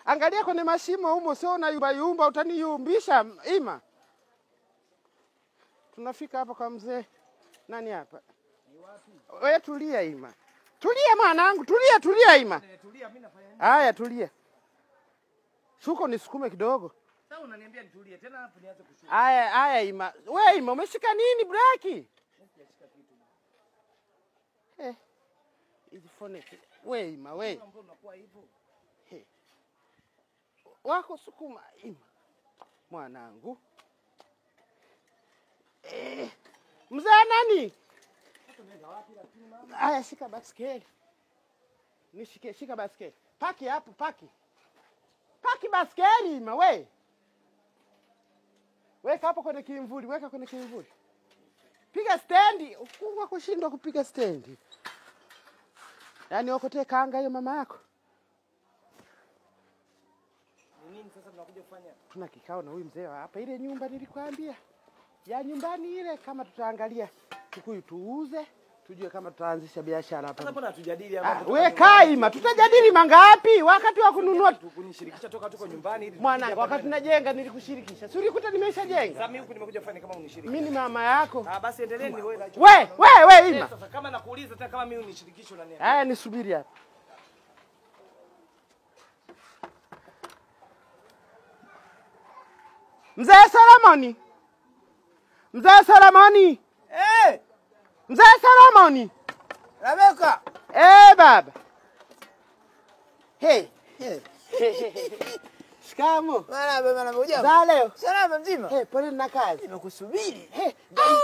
Angalia kwenye mashimo humo, sio na yumba utaniyumbisha Ima. Tunafika hapa kwa mzee. Nani hapa? Ni wapi? Wewe tulia Ima. Tulia mwanangu, tulia Ima. Tulia mimi nafanya nini? Haya tulia. Shuko nisukume kidogo. Sasa unaniambia nitulie tena hapo nianze kushuka. Haya Ima. Wewe Ima umeshika nini braki? Sijashika kitu. Hizi phone. Wewe Ima wewe. Mbona unakuwa hivyo? Wako sukuma Ima. Mwanangu. Mzee nani? Haya shika baskeli. Shika baskeli. Paki hapo, paki. Paki baskeli Ima we. Weka hapo kwenye kimvuli, weka kwenye kimvuli. Piga stendi, ukungwa kushindwa kupiga stendi. Yaani okote kanga hiyo mama yako. Nini sasa tunakuja kufanya? Tuna kikao na huyu mzee hapa. Ile nyumba nilikwambia. Ya nyumbani ile kama tutaangalia Kikuyu tuuze, tujue kama tutaanzisha biashara hapa. Sasa mbona hatujadili hapa? Wewe Kaima, tutajadili mangapi wakati wa kununua kunishirikisha toka tuko nyumbani ili mwana wakati tunajenga nilikushirikisha. Si ulikuta nimeshajenga? Sasa mimi huku nimekuja kufanya kama unishirikisha. Mimi ni mama yako. Basi endeleeni wewe. Wewe Ima. Sasa kama nakuuliza tena kama mimi unishirikisho na nini? Haya nisubiri hapa. Mzee Solomoni. Mzee Solomoni. Mzee Solomoni. Rebeka. Baba. Shikamo. Bana hujambo? Za leo. Salama mzima. Pole na kazi. Nimekusubiri.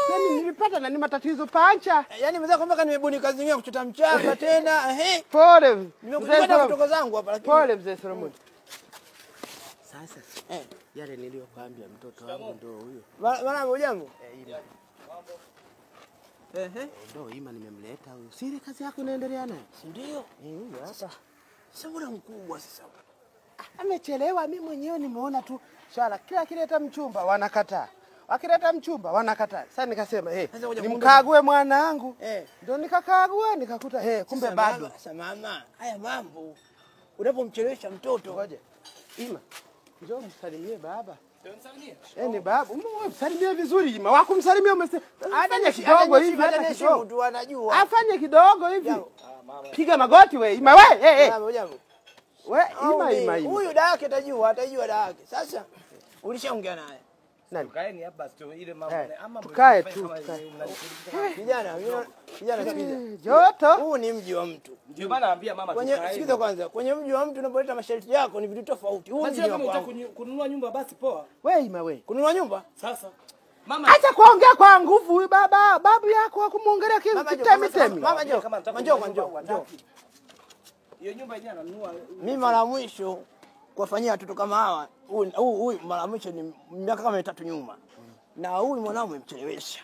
Yaani nilipata na ni matatizo pancha. Yaani mzee kwamba nimebuni kazi nyingine kuchota mchanga tena. Pole. Nimekuja kutoka zangu hapa lakini. Pole mzee Solomoni. Sasa yale niliyokuambia mtoto wangu ndio huyo. Bana hujambo? Ndio Ima nimemleta huyo. Si ile kazi yako inaendelea nayo? Si ndio? Huyo hapa. Sasa mbona mkubwa sasa? Amechelewa, mimi mwenyewe nimeona tu swala kila kileta mchumba wanakataa. Wakileta mchumba wanakataa. Sasa nikasema nimkague mwanangu. Ndio nikakagua nikakuta kumbe bado. Sasa mama, haya mambo. Unapomchelewesha mtoto. Ngoja. Ima. Njoo msalimie baba. Ndio msalimie. Ni baba. Msalimie vizuri Ima. Wako msalimie afanye kidogo hivi hata kidogo. Mtu anajua. Afanye kidogo hivi. Piga magoti we Ima we. Mama hujambo? Ima. Huyu dada yake atajua dada yake. Sasa ulishaongea naye. Nani? Kaeni hapa sio ile mambo ama tukae tu. Kijana sikiliza. Joto. Huu ni mji wa mtu. Ndio maana naambia mama tukae. Sikiza kwanza. Kwenye mji wa mtu unapoleta masharti yako ni vitu tofauti. Huu mji kama unataka kununua nyumba basi poa. Wewe Ima we. Kununua nyumba? Sasa mama acha kuongea kwa nguvu huyu baba. Babu yako hakumuongelea kitemi. Mama njoo. Hiyo nyumba yenyewe ananunua. Mimi mara mwisho kuwafanyia watoto kama hawa. Huyu mara mwisho ni miaka kama 3 nyuma. Na huyu mwanao umemchelewesha.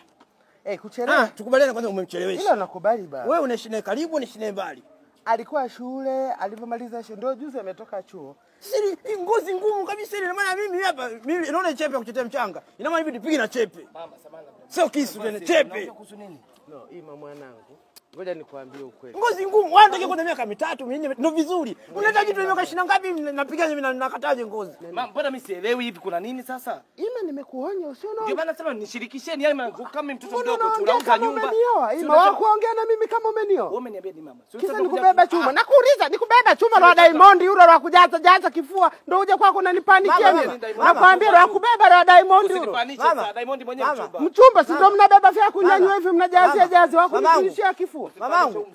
Kuchelewa. Tukubaliane kwanza umemchelewesha. Hilo nakubali baba. Wewe unaishi naye karibu, unaishi naye mbali. Alikuwa shule, alipomaliza shule ndio juzi ametoka chuo. Siri ngozi ngumu kabisa ile maana mimi hapa naona chepe kuchotea mchanga. Ina maana hivi nipige na chepe. Mama samahani. Sio kisu tena chepe. Kuhusu nini? No, Ima mwanangu. Ngoja nikwambie ukweli. Ngozi ngumu, wanataka kuna miaka 3, 4 ndio vizuri. Unataka kitu miaka 20 ngapi napiga mimi nakataje ngozi? Mama mbona mimi sielewi hivi kuna nini sasa? Ima nimekuonya usiona. Ndio maana sema nishirikisheni yani kama mtoto mdogo tunauza nyumba. Ima wakuongea na mimi kama umenioa. Wewe umeniambia ni mama. Kisa nikubeba chuma. Nakuuliza nikubeba chuma la Diamond yule la kujaza kifua ndio uje kwako unanipanikia mimi. Nakwambia la kubeba la Diamond yule. Mama Diamond mwenyewe mchumba. Mchumba si ndio mnabeba vya kunyanyua hivi mnajazia wako kunishia kifua. Mamangu.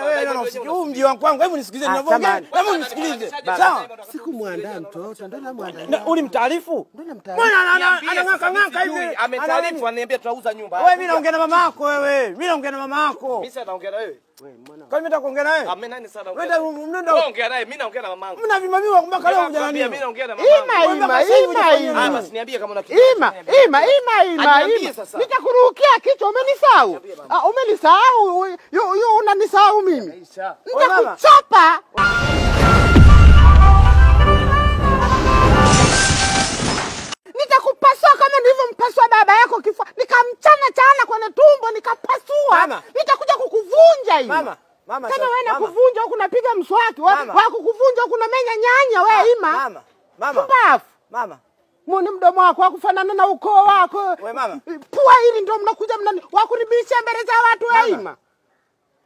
Wewe unaona huu mji wangu kwangu, hebu nisikilize ninavyoongea. Hebu unisikilize. Sawa? Sikumwandaa mtoto, ndio namwandaa. Ulimtaarifu? Ndio namtaarifu. Mbona anang'aka hivi? Ametaarifu ananiambia tunauza nyumba. Wewe mimi naongea na mama yako wewe. Mimi naongea na mama yako. Mimi sasa naongea na wewe. Wewe mwana. Kwa nini nataka kuongea na wewe? Mimi nani sana Wewe ongea naye, mimi naongea na mamangu. Mna vimamiwa mpaka leo hujana nini? Mimi naongea na mamangu. Ima. Basi niambie kama una kitu. Ima. Nitakurukia kichwa umenisahau. Umenisahau. Yo unanisahau mimi. Nitakuchapa. Nitakupasua kama nilivyompasua baba yako kifua. Nikamchana kwenye tumbo nikapasua. Nitakuja kukuvunja hivi. Mama. Kama wewe nakuvunja huku unapiga mswaki, wa kukuvunja huku unamenya nyanya wewe Ima. Mama. Muni mdomo wako wakufanana na ukoo wako. Wewe mama. Pua hili ndio mnakuja wakuribisha mbele za watu Ima.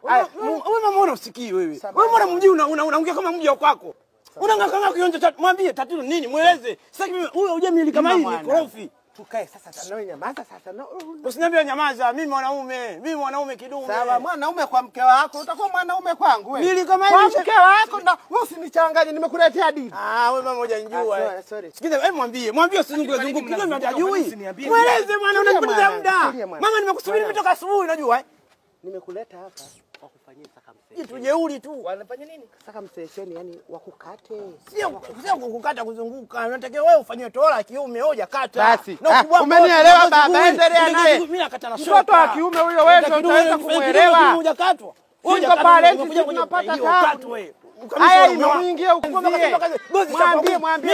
Wewe mama unasikii wewe. Wewe mbona mji unaongea kama mji wako? Unang'ang'ana kionjo tatu. Mwambie tatizo nini? Mueleze. Sasa mimi huyo hujamili kama hivi korofi. Tukae sasa na wewe nyamaza sasa. Usiniambie nyamaza, mimi mwanaume kidume. Sawa, mwanaume kwa mke wako, utakuwa mwanaume kwangu wewe. Mili kama hivi kwa mke wako na wewe usinichanganye, nimekuletea hadithi. Wewe mama hujanijua. Sorry. Sikiza, wewe mwambie usizunguke kidogo mimi hajui. Mueleze mwana unanipoteza muda. Mama nimekusubiri kutoka asubuhi unajua Nimekuleta hapa kwa kufanyia sakamsesheni. Kitu jeuri tu. Wanafanya nini? Sakamsesheni, yani wakukate. Sio kukukata kuzunguka. Unatakiwa wewe ufanywe tola kiume hoja kata. Basi. Umenielewa baba? Endelea naye. Mimi nakata na shoka. Mtoto wa kiume huyo wewe ndio utaweza kumuelewa. Hoja katwa. Hoja parenti tunapata tatu. Haya imeingia huko. Mwambie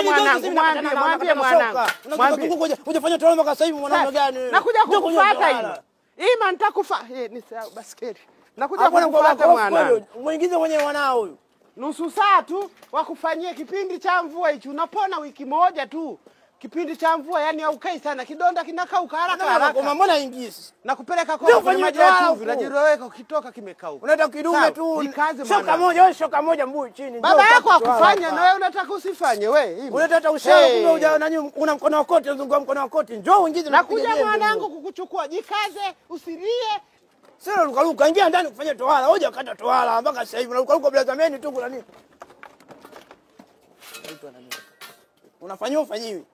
mwanangu, mwambie mwanangu. Hujafanya tola mpaka sasa hivi mwanangu gani? Nakuja kukufuata hivi. Ima nitakufa. Ni sawa basketi. Nakuja kukufuata mwana. Muingize mwenyewe mwanao huyu. Nusu saa tu wakufanyie kipindi cha mvua hicho. Unapona wiki moja tu. Kipindi cha mvua yani haukai sana. Kidonda kinakauka haraka. Kwa mbona ingisi? Nakupeleka kwa maji ya chumvi. Unajiroweka ukitoka kimekauka. Unataka kidume tu. Shoka moja mbuyu chini. Baba yako akufanya na wewe unataka usifanye wewe. Unataka ushauri kumbe uja nani una mkono wa koti unazunguka mkono wa koti. Njoo uingize na kuja mwanangu kukuchukua. Jikaze usilie. Sio lukaluka ingia ndani kufanya tohara. Hoja kata tohara mpaka sasa hivi lukaluka bila zamani tu kuna nini? Unafanywa ufanyiwi.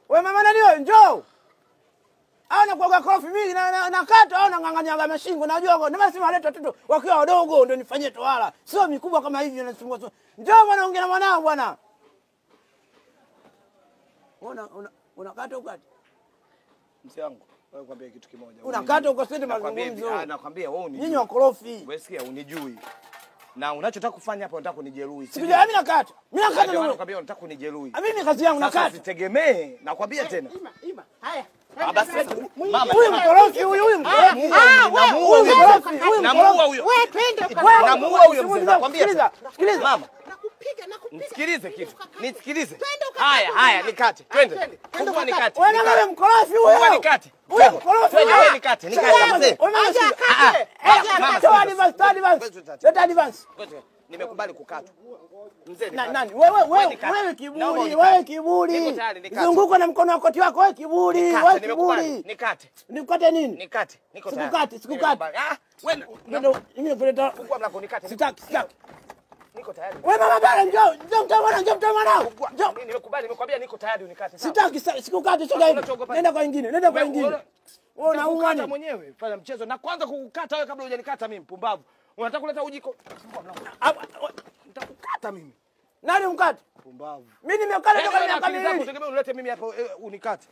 Wewe mama nani wewe njoo. Ana kuoga kofi mimi na kata au nang'ang'anya mashingo najua nimesema leta watoto wakiwa wadogo ndio nifanyie tohara. Sio mikubwa kama hivi nasumbua. Njoo bwana ongea na mwanao bwana. Unakata ukati. Mzee wangu, wewe kwambie kitu kimoja. Unakata ukosende mazungumzo. Nakwambia wewe unijui. Nyinyi wakorofi. Wewe sikia unijui. Na unachotaka kufanya hapa unataka kunijeruhi. Sikujua mimi nakata. Mimi nakata ndio nakwambia unataka kunijeruhi. Mimi kazi yangu nakata. Usitegemee, nakwambia tena. Ima. Haya. Basi mama huyu mkorofi huyu mkorofi. Namuua huyo. Wewe twende. Namuua huyo mzee. Nakwambia. Sikiliza mama. Nakupiga. Nisikilize kitu. Nisikilize. Haya, nikate. Twende. Fungua nikate. Wewe wewe mkorofi huyo. Fungua nikate. Wewe mkorofi. Wewe nikate mzee. Leta advance. Nimekubali kukata. Mzee nani? Wewe kiburi. Zunguka na mkono wa koti wako wewe kiburi. Wewe kiburi. Nikate. Nikate nini? Nikate. Niko tayari. Sikukati. Wewe mimi nakuleta. fungua mlango nikate. Sitaki. Niko tayari. Wewe mama bana njoo mtamwana. Njoo. Nimekubali, nimekwambia niko tayari unikate sawa. Sitaki sikukate choka hivi. Nenda kwa wengine. Wewe unaua nini? Mwenyewe fanya mchezo na kwanza kukukata wewe kabla hujanikata mimi mpumbavu. Unataka kuleta ujiko? Fungua mlango. Nitakukata mimi. Nani mkate? Pumbavu. Mimi nimekata toka miaka miwili. Unilete mimi hapo unikate.